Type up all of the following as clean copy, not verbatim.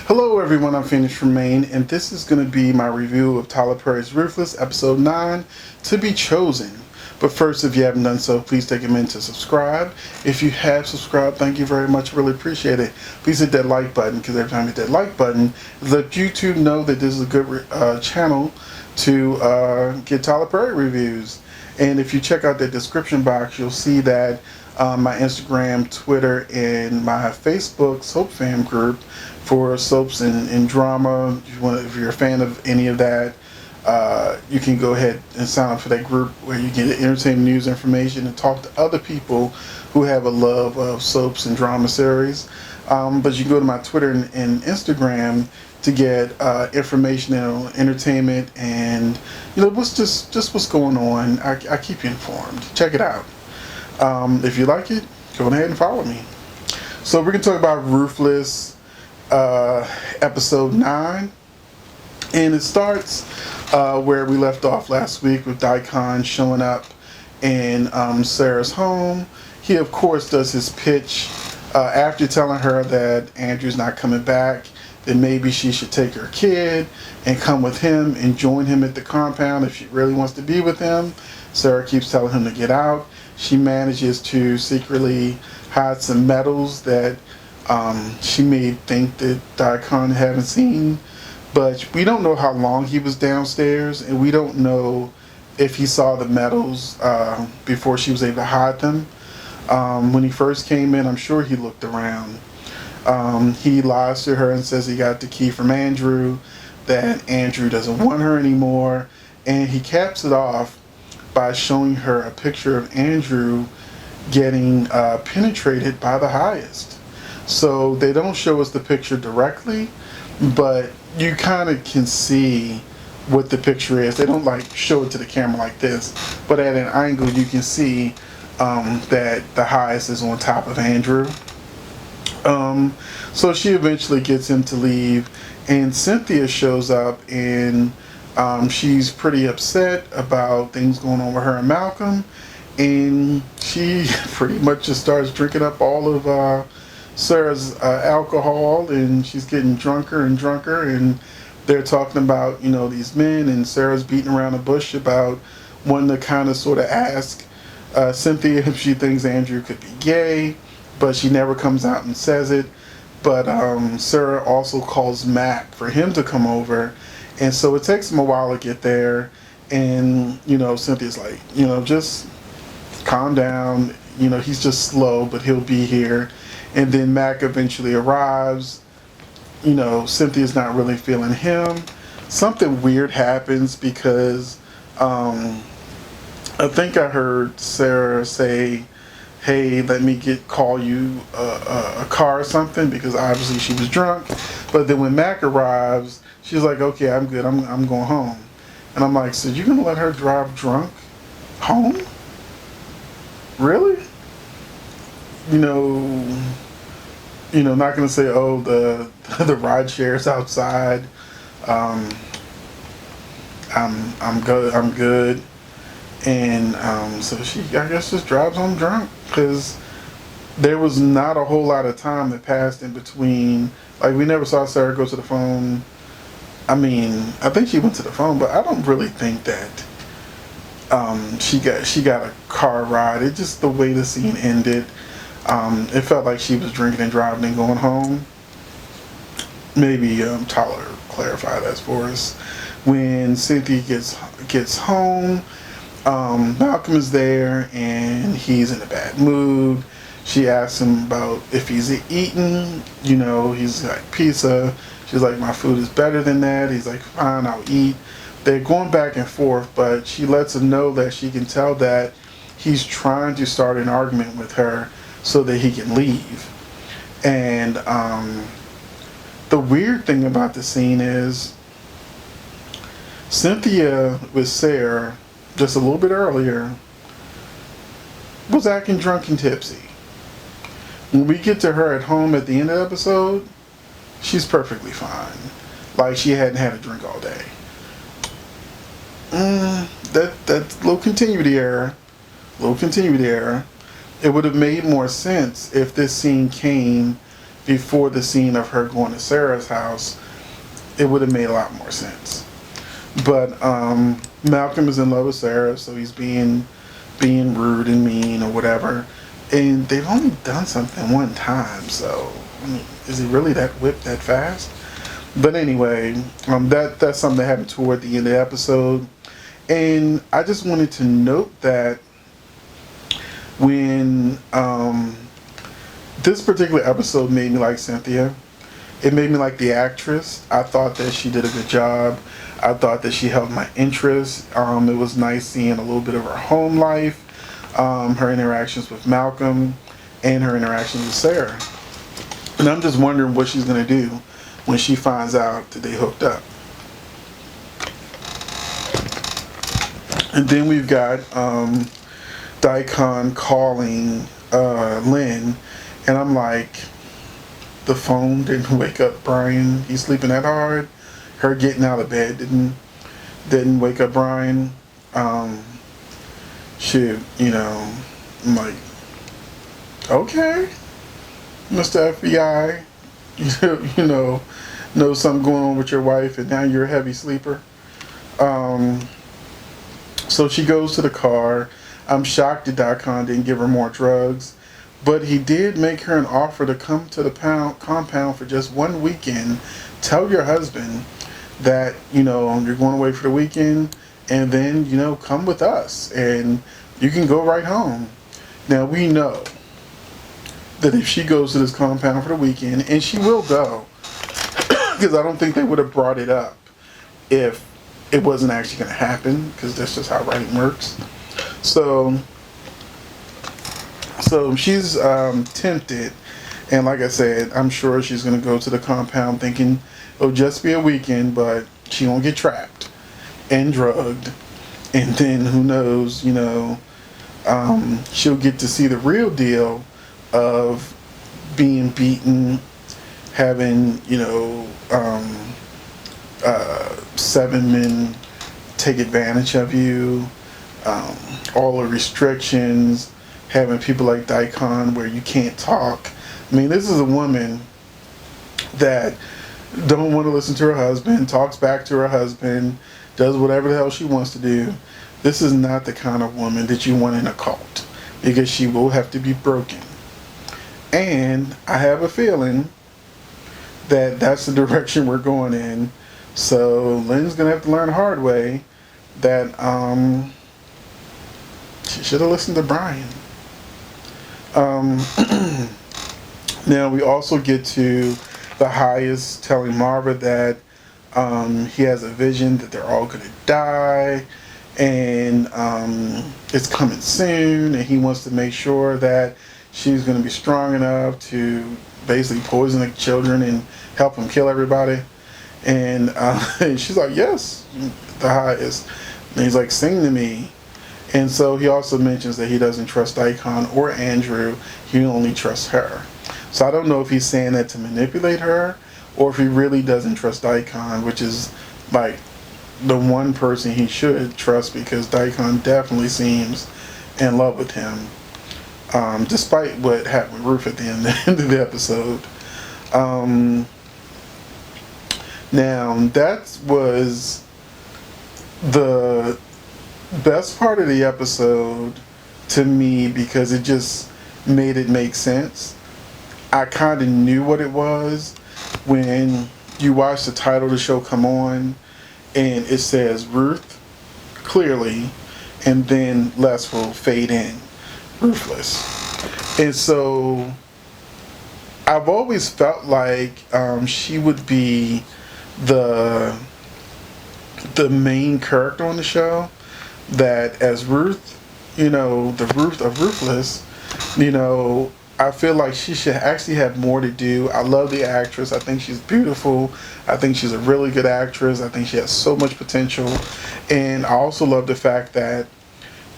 Hello everyone, I'm phoenixtremayne, and this is going to be my review of Tyler Perry's Ruthless, Episode 9, To Be Chosen. But first, if you haven't done so, please take a minute to subscribe. If you have subscribed, thank you very much, really appreciate it. Please hit that like button, because every time you hit that like button, let YouTube know that this is a good channel to get Tyler Perry reviews. And if you check out the description box, you'll see that my Instagram, Twitter, and my Facebook Soap Fam group for soaps and drama. If you're a fan of any of that, you can go ahead and sign up for that group where you get entertainment news information and talk to other people who have a love of soaps and drama series. But you can go to my Twitter and Instagram to get information on entertainment and what's just what's going on. I keep you informed. Check it out. If you like it, go ahead and follow me. So we're going to talk about Ruthless, episode 9, and it starts where we left off last week with Daikon showing up in Sarah's home. He of course does his pitch after telling her that Andrew's not coming back, that maybe she should take her kid and come with him and join him at the compound if she really wants to be with him. Sarah keeps telling him to get out. She manages to secretly hide some medals that she may think that Daikon haven't seen, but we don't know how long he was downstairs, and we don't know if he saw the medals before she was able to hide them. When he first came in, I'm sure he looked around. He lies to her and says he got the key from Andrew, that Andrew doesn't want her anymore, and he caps it off by showing her a picture of Andrew getting penetrated by the highest. So they don't show us the picture directly, but you kind of can see what the picture is. They don't show it to the camera like this, but at an angle you can see that the highest is on top of Andrew. So she eventually gets him to leave, and Cynthia shows up, and she's pretty upset about things going on with her and Malcolm, and she pretty much just starts drinking up all of Sarah's alcohol, and she's getting drunker and drunker, and they're talking about these men, and Sarah's beating around the bush about wanting to kind of sort of ask Cynthia if she thinks Andrew could be gay, but she never comes out and says it. But Sarah also calls Mac for him to come over, and so it takes him a while to get there, and Cynthia's like, just calm down, he's just slow, but he'll be here. And then Mac eventually arrives. Cynthia's not really feeling him. Something weird happens because I think I heard Sarah say, hey, let me call you a car or something, because obviously she was drunk. But then when Mac arrives, she's like, okay, I'm good, I'm going home. And I'm like, so you're going to let her drive drunk home? Really? Not going to say, oh, the ride share's outside. I'm good. And so she, I guess, just drives home drunk, because there was not a whole lot of time that passed in between. We never saw Sarah go to the phone. I mean, I think she went to the phone, but I don't really think that she got a car ride. It just, the way the scene ended, it felt like she was drinking and driving and going home. Maybe Tyler clarify that for us. When Cynthia gets home, Malcolm is there, and he's in a bad mood. She asks him about if he's eaten. He's like, pizza. She's like, my food is better than that. He's like, fine, I'll eat. They're going back and forth, but she lets him know that she can tell that he's trying to start an argument with her so that he can leave. And the weird thing about the scene is Cynthia with Sarah, just a little bit earlier, was acting drunk and tipsy. When we get to her at home at the end of the episode, she's perfectly fine. Like she hadn't had a drink all day. That's little continuity error. It would have made more sense if this scene came before the scene of her going to Sarah's house, it would have made a lot more sense. But Malcolm is in love with Sarah, so he's being rude and mean or whatever. And they've only done something one time, so I mean, is he really that whipped that fast? But anyway, that's something that happened toward the end of the episode. And I just wanted to note that when this particular episode made me like Cynthia. It made me like the actress. I thought that she did a good job. I thought that she held my interest. It was nice seeing a little bit of her home life, her interactions with Malcolm, and her interactions with Sarah. And I'm just wondering what she's going to do when she finds out that they hooked up. And then we've got Daikon calling Lynn, and I'm like, the phone didn't wake up Brian. He's sleeping that hard. Her getting out of bed didn't wake up Brian. Shit, I'm like, okay, Mr. FBI, know something going on with your wife, and now you're a heavy sleeper. So she goes to the car. I'm shocked that Daikon didn't give her more drugs. But he did make her an offer to come to the compound for just one weekend. Tell your husband that, you're going away for the weekend, and then, come with us, and you can go right home. Now, we know that if she goes to this compound for the weekend, and she will go, because I don't think they would have brought it up if it wasn't actually going to happen, because that's just how writing works. So she's tempted, and like I said, I'm sure she's going to go to the compound thinking it'll just be a weekend, but she won't get trapped and drugged, and then who knows, she'll get to see the real deal of being beaten, having, 7 men take advantage of you, all the restrictions, having people like Daikon where you can't talk. I mean, this is a woman that don't want to listen to her husband, talks back to her husband, does whatever the hell she wants to do. This is not the kind of woman that you want in a cult, because she will have to be broken. And I have a feeling that that's the direction we're going in. So Lynn's going to have to learn the hard way that she should have listened to Brian. Now we also get to the highest telling Marva that he has a vision that they're all going to die, and it's coming soon, and he wants to make sure that she's going to be strong enough to basically poison the children and help him kill everybody. And she's like, yes, the highest. And he's like, sing to me. And so he also mentions that he doesn't trust Daikon or Andrew. He only trusts her. So I don't know if he's saying that to manipulate her, or if he really doesn't trust Daikon, which is like the one person he should trust, because Daikon definitely seems in love with him, despite what happened with Ruth at the end of the episode. Now, that was the best part of the episode to me, because it just made it make sense. I kind of knew what it was when you watch the title of the show come on and it says Ruth clearly, and then Les will fade in, Ruthless. And so I've always felt like she would be the main character on the show, that as Ruth, the Ruth of Ruthless, I feel like she should actually have more to do. I love the actress. I think she's beautiful. I think she's a really good actress. I think she has so much potential. And I also love the fact that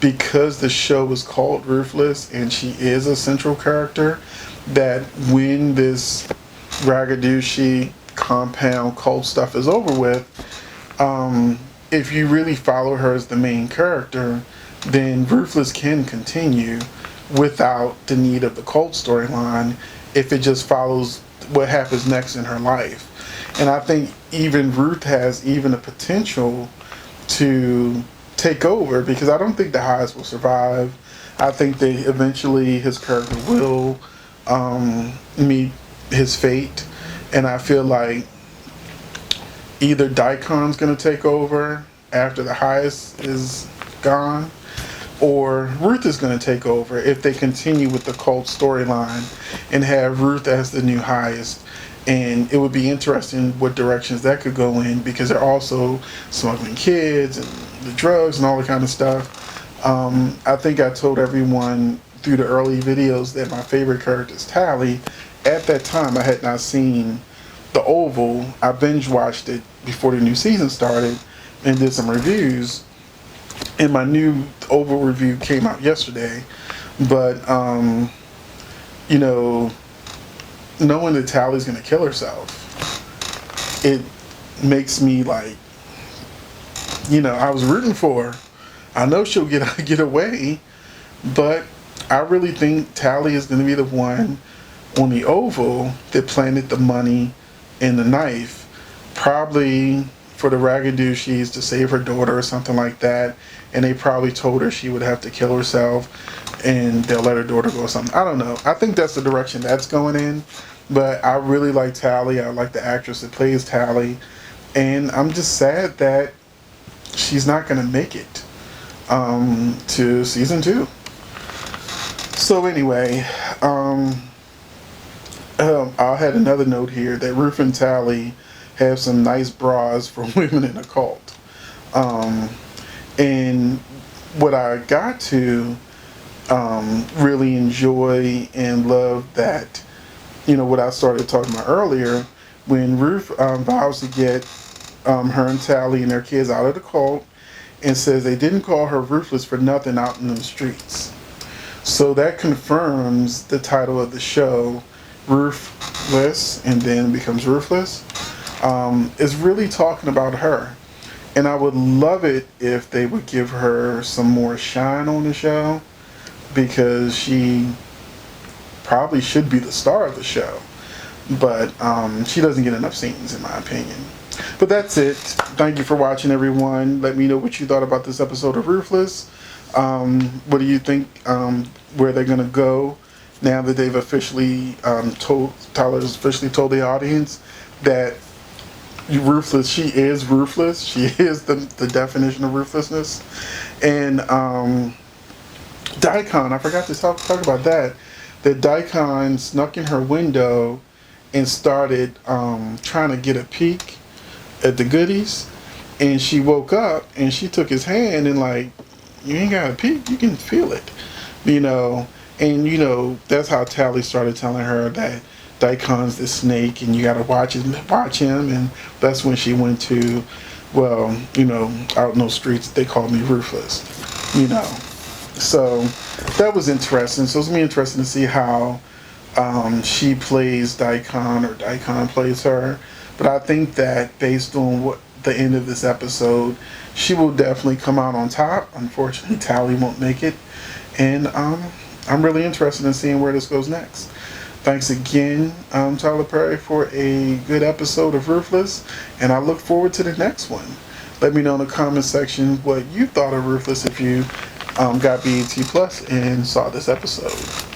because the show is called Ruthless and she is a central character, that when this ragadouche compound cult stuff is over with, if you really follow her as the main character, then Ruthless can continue without the need of the cult storyline, if it just follows what happens next in her life. And I think even Ruth has even a potential to take over, because I don't think the Highs will survive. I think they eventually, his character will meet his fate, and I feel like either Daikon's going to take over after the Highest is gone, or Ruth is going to take over if they continue with the cult storyline and have Ruth as the new Highest. And it would be interesting what directions that could go in, because they're also smuggling kids and the drugs and all that kind of stuff. I think I told everyone through the early videos that my favorite character is Tally. At that time, I had not seen The Oval. I binge watched it before the new season started and did some reviews. And my new Oval review came out yesterday. But, you know, knowing that Tally's going to kill herself, it makes me like, you know, I was rooting for her. I know she'll get away, but I really think Tally is going to be the one on the Oval that planted the money and the knife, probably for the Ragadouchies to save her daughter or something like that. And they probably told her she would have to kill herself, and they'll let her daughter go or something. I don't know. I think that's the direction that's going in. But I really like Tally. I like the actress that plays Tally. And I'm just sad that she's not going to make it to season 2. So anyway, I had another note here that Ruth and Tally have some nice bras for women in a cult. And what I got to really enjoy and love that, you know, what I started talking about earlier, when Ruth vows to get her and Tally and their kids out of the cult, and says they didn't call her Ruthless for nothing out in the streets. So that confirms the title of the show, Ruthless, and then becomes Ruthless. Is really talking about her. And I would love it if they would give her some more shine on the show, because she probably should be the star of the show, but she doesn't get enough scenes, in my opinion. But that's it. Thank you for watching, everyone. Let me know what you thought about this episode of Ruthless. What do you think, where they're going to go now that they've officially Tyler's officially told the audience that Ruthless, she is ruthless. She is the definition of ruthlessness. And Daikon, I forgot to talk about that. That Daikon snuck in her window and started trying to get a peek at the goodies. And she woke up and she took his hand and like, you ain't got a peek, you can feel it. You know, and you know, that's how Tally started telling her that Daikon's the snake and you gotta watch him. And that's when she went to, well, you know, out in those streets, they called me Ruthless, you know. So that was interesting. So it's going to be interesting to see how she plays Daikon, or Daikon plays her. But I think that based on what the end of this episode, she will definitely come out on top. Unfortunately, Tally won't make it. And I'm really interested in seeing where this goes next. Thanks again, Tyler Perry, for a good episode of Ruthless. And I look forward to the next one. Let me know in the comment section what you thought of Ruthless if you got BET Plus and saw this episode.